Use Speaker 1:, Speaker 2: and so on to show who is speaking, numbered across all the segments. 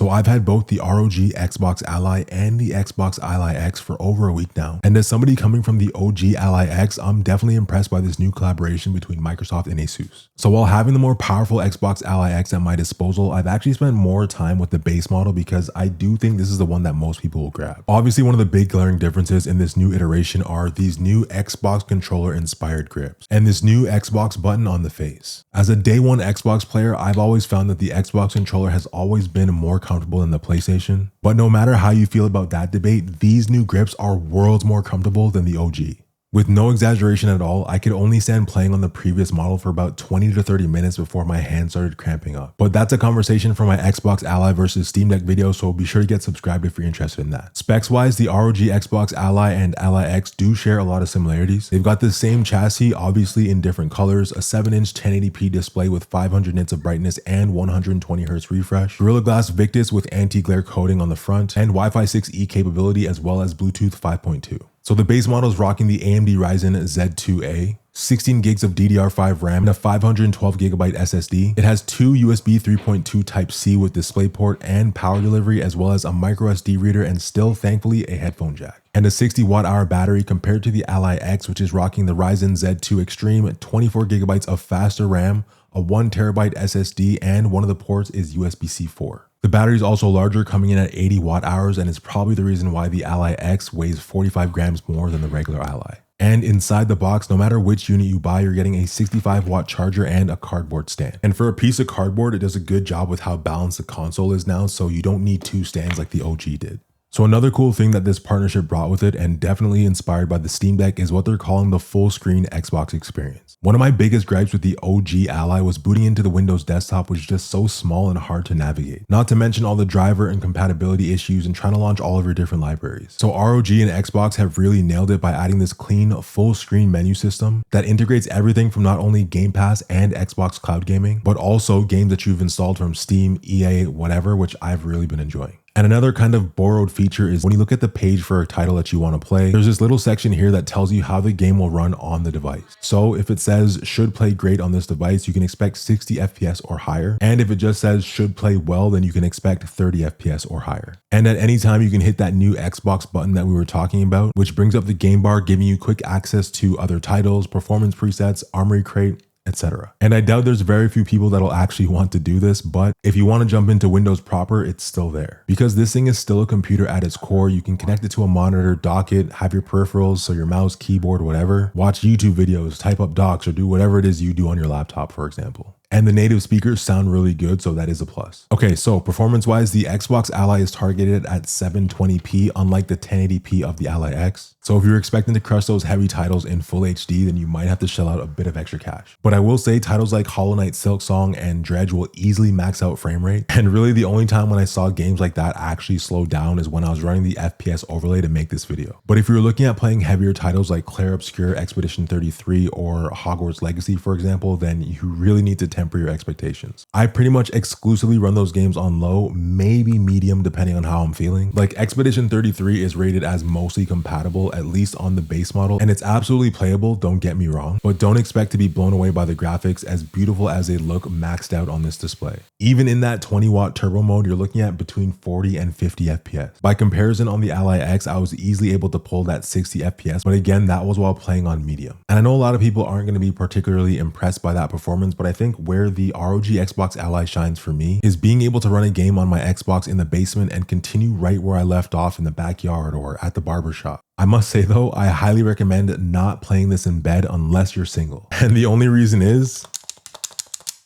Speaker 1: So I've had both the ROG Xbox Ally and the Xbox Ally X for over a week now. And as somebody coming from the OG Ally X, I'm definitely impressed by this new collaboration between Microsoft and Asus. So while having the more powerful Xbox Ally X at my disposal, I've actually spent more time with the base model because I do think this is the one that most people will grab. Obviously, one of the big glaring differences in this new iteration are these new Xbox controller inspired grips and this new Xbox button on the face. As a day one Xbox player, I've always found that the Xbox controller has always been more comfortable than the PlayStation. But no matter how you feel about that debate, these new grips are worlds more comfortable than the OG. With no exaggeration at all, I could only stand playing on the previous model for about 20 to 30 minutes before my hands started cramping up. But that's a conversation for my Xbox Ally versus Steam Deck video, so be sure to get subscribed if you're interested in that. Specs wise, the ROG Xbox Ally and Ally X do share a lot of similarities. They've got the same chassis, obviously in different colors, a 7-inch 1080p display with 500 nits of brightness and 120Hz refresh, Gorilla Glass Victus with anti-glare coating on the front, and Wi-Fi 6E capability as well as Bluetooth 5.2. So the base model is rocking the AMD Ryzen Z2A, 16 gigs of DDR5 RAM, and a 512GB SSD. It has two USB 3.2 Type-C with DisplayPort and power delivery, as well as a microSD reader and still, thankfully, a headphone jack. And a 60Wh battery compared to the Ally X, which is rocking the Ryzen Z2 Extreme, 24GB of faster RAM, a 1TB SSD, and one of the ports is USB-C 4. The battery is also larger, coming in at 80 Wh, and is probably the reason why the Ally X weighs 45 grams more than the regular Ally. And inside the box, no matter which unit you buy, you're getting a 65-watt charger and a cardboard stand. And for a piece of cardboard, it does a good job with how balanced the console is now, so you don't need two stands like the OG did. So another cool thing that this partnership brought with it, and definitely inspired by the Steam Deck, is what they're calling the full screen Xbox experience. One of my biggest gripes with the OG Ally was booting into the Windows desktop, which is just so small and hard to navigate. Not to mention all the driver and compatibility issues and trying to launch all of your different libraries. So ROG and Xbox have really nailed it by adding this clean full screen menu system that integrates everything from not only Game Pass and Xbox Cloud Gaming, but also games that you've installed from Steam, EA, whatever, which I've really been enjoying. And another kind of borrowed feature is when you look at the page for a title that you want to play, there's this little section here that tells you how the game will run on the device. So if it says should play great on this device, you can expect 60 FPS or higher. And if it just says should play well, then you can expect 30 FPS or higher. And at any time you can hit that new Xbox button that we were talking about, which brings up the game bar, giving you quick access to other titles, performance presets, armory crate, etc. And I doubt there's very few people that'll actually want to do this, but if you want to jump into Windows proper, it's still there. Because this thing is still a computer at its core, you can connect it to a monitor, dock it, have your peripherals, so your mouse, keyboard, whatever, watch YouTube videos, type up docs, or do whatever it is you do on your laptop, for example. And the native speakers sound really good, so that is a plus. Okay, so performance-wise, the Xbox Ally is targeted at 720p, unlike the 1080p of the Ally X. So if you're expecting to crush those heavy titles in full HD, then you might have to shell out a bit of extra cash. But I will say titles like Hollow Knight, Silksong, and Dredge will easily max out frame rate. And really the only time when I saw games like that actually slow down is when I was running the FPS overlay to make this video. But if you're looking at playing heavier titles like Clair Obscur, Expedition 33, or Hogwarts Legacy, for example, then you really need to temper your expectations. I pretty much exclusively run those games on low, maybe medium, depending on how I'm feeling. Like Expedition 33 is rated as mostly compatible, at least on the base model, and it's absolutely playable, don't get me wrong, but don't expect to be blown away by the graphics, as beautiful as they look maxed out on this display. Even in that 20-watt turbo mode, you're looking at between 40 and 50 FPS. By comparison, on the Ally X, I was easily able to pull that 60 FPS, but again, that was while playing on medium. And I know a lot of people aren't going to be particularly impressed by that performance, but I think where the ROG Xbox Ally shines for me is being able to run a game on my Xbox in the basement and continue right where I left off in the backyard or at the barbershop. I must say though, I highly recommend not playing this in bed unless you're single. And the only reason is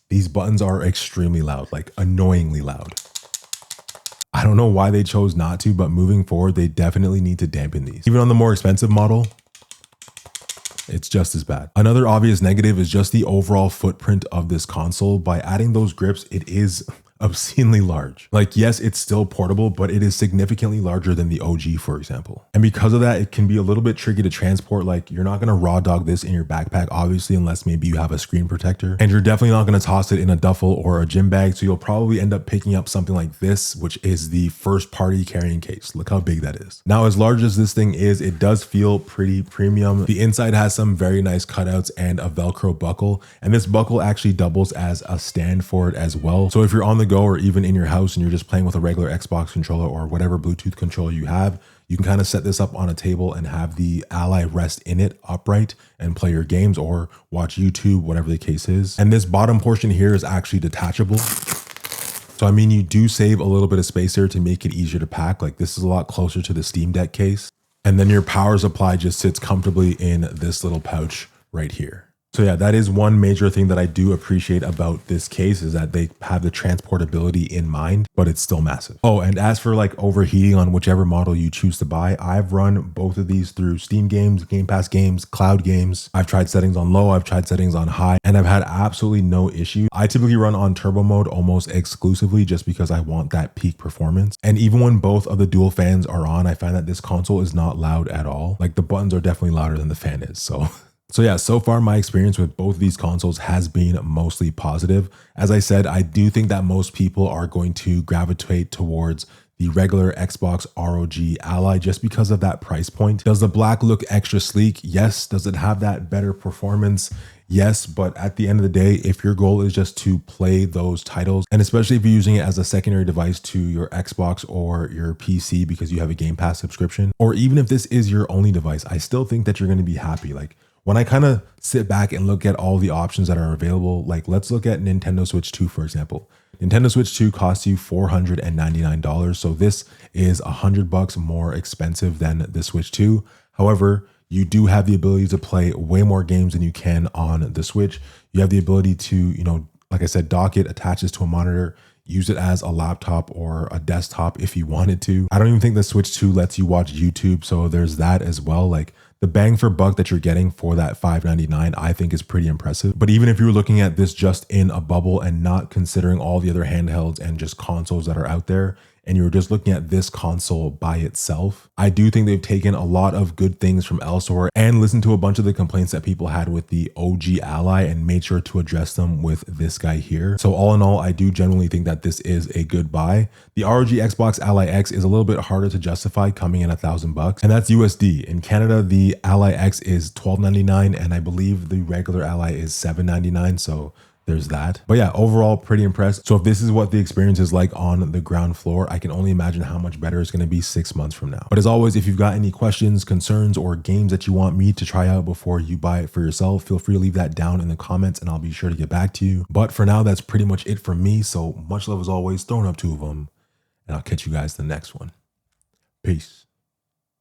Speaker 1: these buttons are extremely loud, like annoyingly loud. I don't know why they chose not to, but moving forward, they definitely need to dampen these. Even on the more expensive model, it's just as bad. Another obvious negative is just the overall footprint of this console. By adding those grips, it is obscenely large. Like, yes, it's still portable, but it is significantly larger than the OG, for example. And because of that, it can be a little bit tricky to transport. Like, you're not going to raw dog this in your backpack, obviously, unless maybe you have a screen protector. And you're definitely not going to toss it in a duffel or a gym bag. So you'll probably end up picking up something like this, which is the first party carrying case. Look how big that is. Now, as large as this thing is, it does feel pretty premium. The inside has some very nice cutouts and a Velcro buckle. And this buckle actually doubles as a stand for it as well. So if you're on the the go or even in your house and you're just playing with a regular Xbox controller or whatever Bluetooth controller you have, you can kind of set this up on a table and have the Ally rest in it upright and play your games or watch YouTube, whatever the case is. And this bottom portion here is actually detachable. So, I mean, you do save a little bit of space here to make it easier to pack. Like this is a lot closer to the Steam Deck case. And then your power supply just sits comfortably in this little pouch right here. So yeah, that is one major thing that I do appreciate about this case is that they have the transportability in mind, but it's still massive. Oh, and as for like overheating on whichever model you choose to buy, I've run both of these through Steam games, Game Pass games, cloud games. I've tried settings on low, I've tried settings on high, and I've had absolutely no issue. I typically run on turbo mode almost exclusively just because I want that peak performance. And even when both of the dual fans are on, I find that this console is not loud at all. Like the buttons are definitely louder than the fan is, So yeah, so far my experience with both of these consoles has been mostly positive. As I said, I do think that most people are going to gravitate towards the regular Xbox ROG Ally just because of that price point. Does the black look extra sleek? Yes. Does it have that better performance? Yes, but at the end of the day, if your goal is just to play those titles, and especially if you're using it as a secondary device to your Xbox or your PC because you have a Game Pass subscription, or even if this is your only device, I still think that you're going to be happy. Like when I kind of sit back and look at all the options that are available, like let's look at Nintendo Switch 2, for example. Nintendo Switch 2 costs you $499. So this is $100 more expensive than the Switch 2. However, you do have the ability to play way more games than you can on the Switch. You have the ability to, like I said, dock it, attach this to a monitor, use it as a laptop or a desktop if you wanted to. I don't even think the Switch 2 lets you watch YouTube. So there's that as well. Like the bang for buck that you're getting for that $599, I think is pretty impressive. But even if you were looking at this just in a bubble and not considering all the other handhelds and just consoles that are out there, and you're just looking at this console by itself, I do think they've taken a lot of good things from elsewhere and listened to a bunch of the complaints that people had with the OG Ally and made sure to address them with this guy here. So all in all, I do genuinely think that this is a good buy. The ROG Xbox Ally X is a little bit harder to justify, coming in $1,000, and that's USD. In Canada, the Ally X is $12.99, and I believe the regular Ally is $7.99. So there's that. But yeah, overall pretty impressed. So if this is what the experience is like on the ground floor, I can only imagine how much better it's going to be 6 months from now. But as always, if you've got any questions, concerns, or games that you want me to try out before you buy it for yourself, feel free to leave that down in the comments and I'll be sure to get back to you. But for now, that's pretty much it from me. So much love as always, throwing up 2 of them, and I'll catch you guys in the next one. Peace.